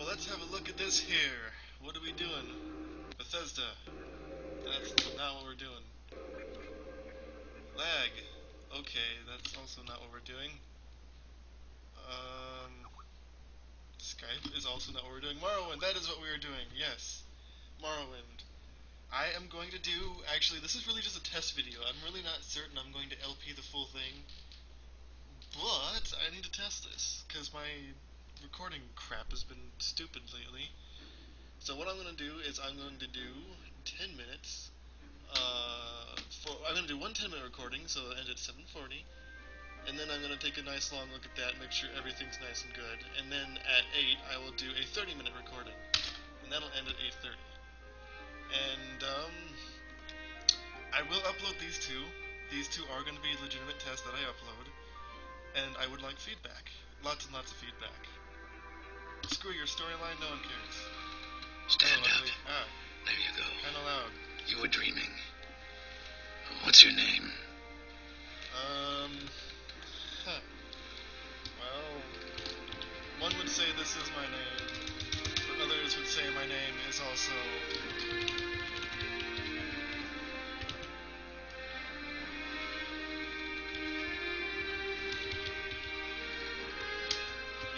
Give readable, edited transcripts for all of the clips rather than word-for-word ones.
Well, let's have a look at this here. What are we doing? Bethesda. That's not what we're doing. Lag. Okay, that's also not what we're doing. Skype is also not what we're doing. Morrowind, that is what we are doing. Yes. Morrowind. I am going to do... Actually, this is really just a test video. I'm really not certain I'm going to LP the full thing. But I need to test this, because my recording crap has been stupid lately. So what I'm going to do is I'm going to do 10 minutes. I'm going to do one 10-minute recording, so it'll end at 7:40. And then I'm going to take a nice long look at that, make sure everything's nice and good. And then at 8, I will do a 30-minute recording. And that'll end at 8:30. And, I will upload these two. These two are going to be legitimate tests that I upload. And I would like feedback. Lots and lots of feedback. Screw your storyline, no one cares. Stand up. Ah, there you go. kinda loud. You were dreaming. What's your name? Well, one would say this is my name, but others would say my name is also...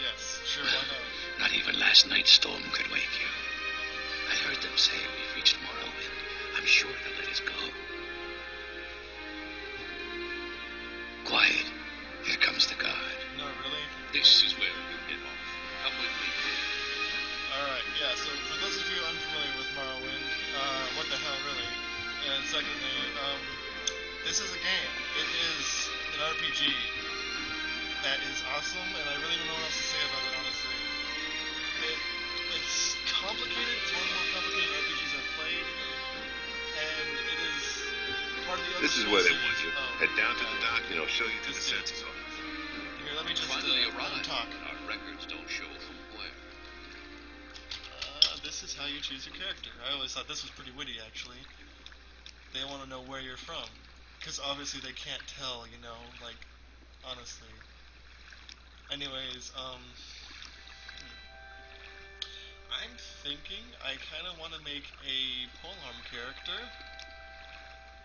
Yes, sure, why not? Not even last night's storm could wake you. I heard them say we've reached Morrowind. I'm sure they'll let us go. Quiet. Here comes the guard. No, really? This is where you get off. Come with me. Alright, yeah, so for those of you unfamiliar with Morrowind, what the hell, really? And secondly, this is a game. It is an RPG that is awesome, and I really don't know what else to say about it, honestly. It's complicated. It's one of the more complicated RPGs I've played, and it is part of the... This is where they want you. Head down to the dock, and I'll show you to the census office. Here, let me just Finally let him arrived. talk. Our records don't show from where. This is how you choose your character. I always thought this was pretty witty, actually. They want to know where you're from. Because obviously they can't tell, you know, like, honestly. Anyways, I'm thinking I kind of want to make a polearm character,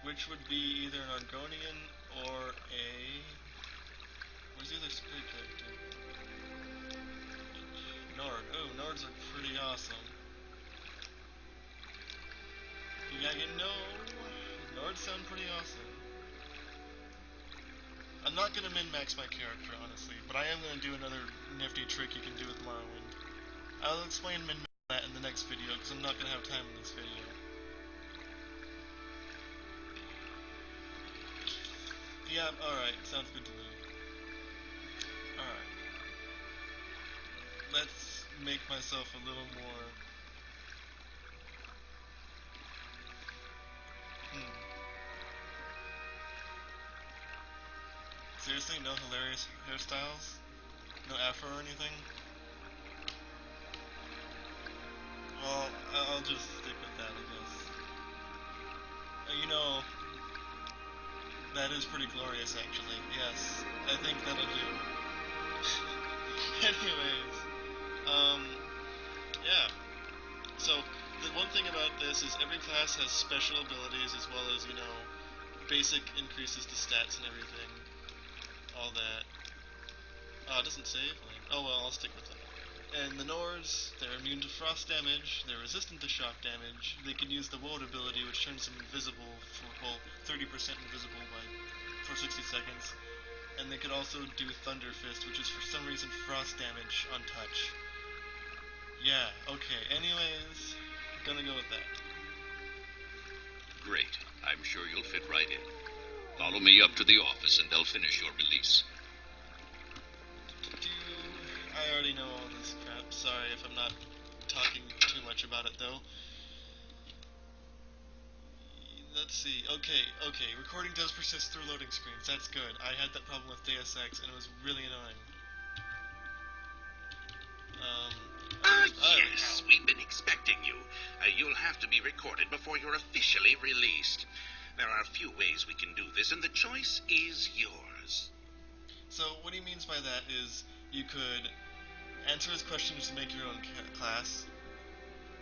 which would be either an Argonian or a... Where's the other spirit character? Nord. Oh, Nords are pretty awesome. Yeah, you know, Nords sound pretty awesome. I'm not going to min-max my character, honestly, but I am going to do another nifty trick you can do with Morrowind. I'll explain min-max that in the next video, because I'm not going to have time in this video. Yeah, alright, sounds good to me. Alright. Let's make myself a little more... Seriously, no hilarious hairstyles? No afro or anything? Well, I'll just stick with that, I guess. You know, that is pretty glorious, actually. Yes, I think that'll do. Anyways, yeah. So, the one thing about this is every class has special abilities as well as, you know, basic increases to stats and everything. All that. Oh, it doesn't save? Oh well, I'll stick with that. And the Nords, they're immune to frost damage, they're resistant to shock damage, they can use the Woad ability, which turns them invisible for, well, 30% invisible for 60 seconds. And they could also do Thunder Fist, which is for some reason frost damage on touch. Yeah, okay, anyways, gonna go with that. Great. I'm sure you'll fit right in. Follow me up to the office and they'll finish your release. I already know all this crap. Sorry if I'm not talking too much about it, though. Let's see. Okay. Recording does persist through loading screens. That's good. I had that problem with Deus Ex, and it was really annoying. Yes, we've been expecting you. You'll have to be recorded before you're officially released. There are a few ways we can do this, and the choice is yours. So, what he means by that is you could answer his questions to make your own class,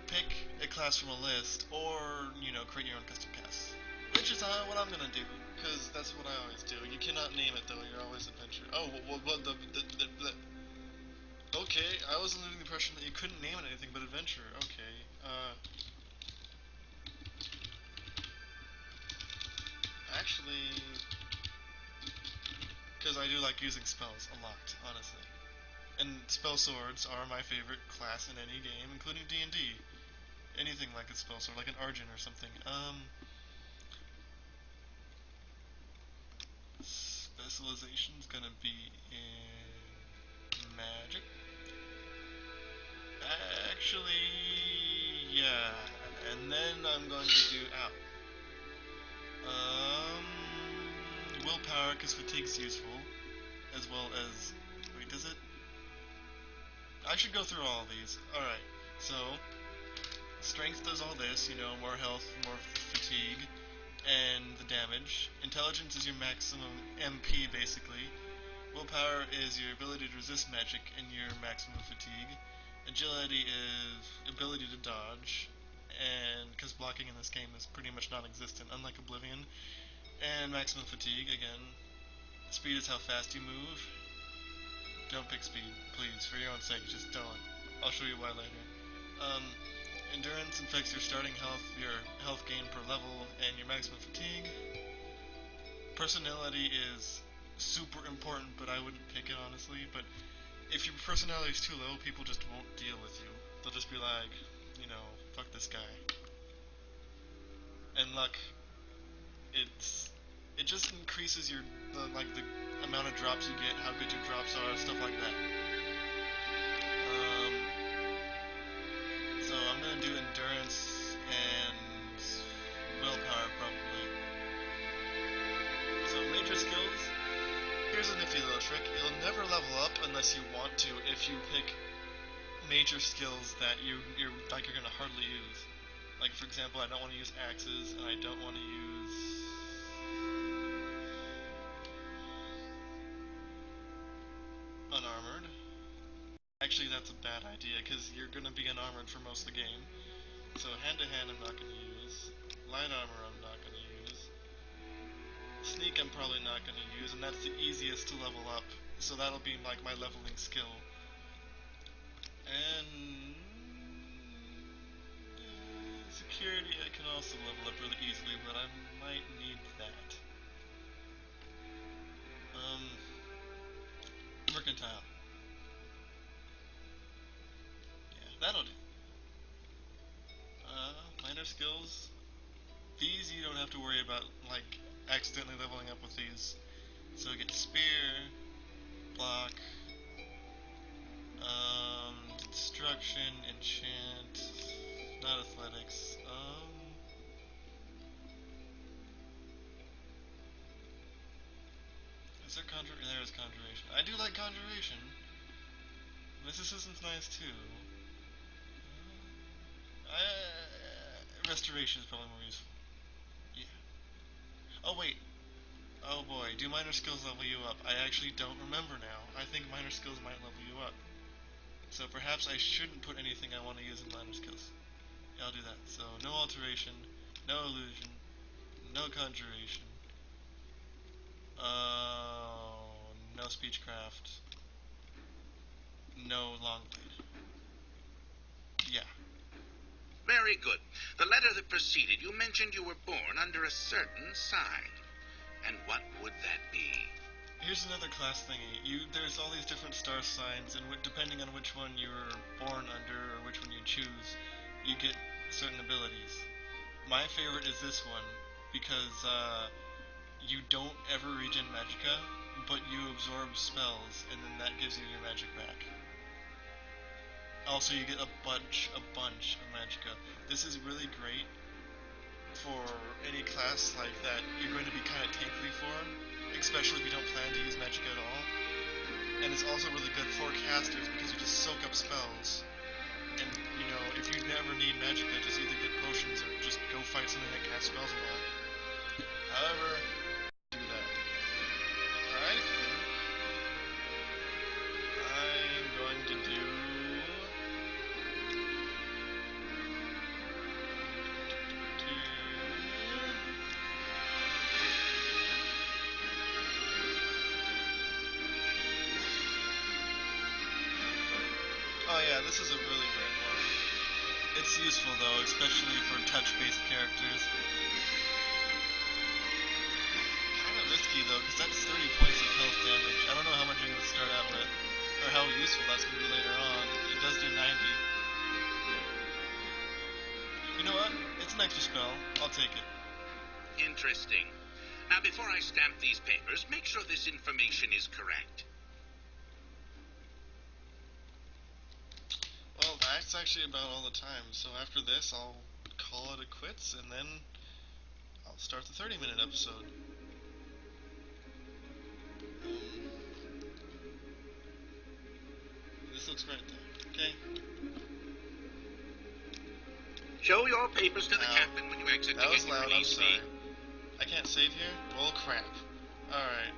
pick a class from a list, or, create your own custom class. Which is what I'm gonna do, because that's what I always do. You cannot name it, though, you're always adventure. Oh, okay, I was under the impression that you couldn't name it anything but adventure. Okay, actually, because I do like using spells a lot, honestly. And spell swords are my favorite class in any game, including D&D. Anything like a spell sword, like an Argent or something. Specialization's gonna be in magic. Actually, yeah. And then I'm going to do willpower, because fatigue's useful, as well as. Wait, does it? I should go through all of these. Alright, so strength does all this, more health, more fatigue, and the damage. Intelligence is your maximum MP, basically. Willpower is your ability to resist magic and your maximum fatigue. Agility is ability to dodge, and because blocking in this game is pretty much non-existent, unlike Oblivion. And maximum fatigue, again. Speed is how fast you move. Don't pick speed, please, for your own sake, just don't. I'll show you why later. Endurance affects your starting health, your health gain per level, and your maximum fatigue. Personality is super important, but I wouldn't pick it, honestly. But if your personality is too low, people just won't deal with you. They'll just be like, fuck this guy. And luck, it just increases the amount of drops you get, how good your drops are, stuff like that. So I'm gonna do endurance and willpower probably. So major skills. Here's a nifty little trick. You'll never level up unless you want to if you pick major skills that you're gonna hardly use. Like, for example, I don't want to use axes, and I don't want to use unarmored. Actually, that's a bad idea, because you're going to be unarmored for most of the game. So hand-to-hand I'm not going to use. Light armor I'm not going to use. Sneak I'm probably not going to use, and that's the easiest to level up. So that'll be like my leveling skill. And security I can also level up really easily, but I might need that. Mercantile. Yeah, that'll do. Minor skills. These you don't have to worry about, accidentally leveling up with these. So we get spear, block, destruction, enchant, not athletics. Is there there is conjuration. I do like conjuration. Mysticism's nice too. Restoration is probably more useful. Yeah. Oh wait. Oh boy, do minor skills level you up? I actually don't remember now. I think minor skills might level you up. So perhaps I shouldn't put anything I want to use in minor skills. Yeah, I'll do that. So no alteration, no illusion, no conjuration, no speechcraft, no long blade. Yeah. Very good. The letter that preceded you mentioned you were born under a certain sign. And what would that be? Here's another class thingy. There's all these different star signs, and depending on which one you were born under or which one you choose, you get certain abilities. My favorite is this one, because you don't ever regen magicka, but you absorb spells, and then that gives you your magic back. Also, you get a bunch of magicka. This is really great for any class like that you're going to be kind of tankly for, especially if you don't plan to use magicka at all. And it's also really good for casters because you just soak up spells. And, if you never need magicka, just either get potions or just go fight something that casts spells a lot. However, do that. I think I'm going to do Yeah, this is a really great one. It's useful, though, especially for touch-based characters. Kind of risky, though, because that's 30 points of health damage. I don't know how much you're going to start out with, or how useful that's going to be later on. It does do 90. You know what? It's an extra spell. I'll take it. Interesting. Now, before I stamp these papers, make sure this information is correct. Well, that's actually about all the time. So after this, I'll call it a quits, and then I'll start the 30-minute episode. This looks right, though. Okay. Show your papers to the Ow. captain when you exit That to was get your loud, I'm release sorry. fee. I can't save here? Well, crap. Alright,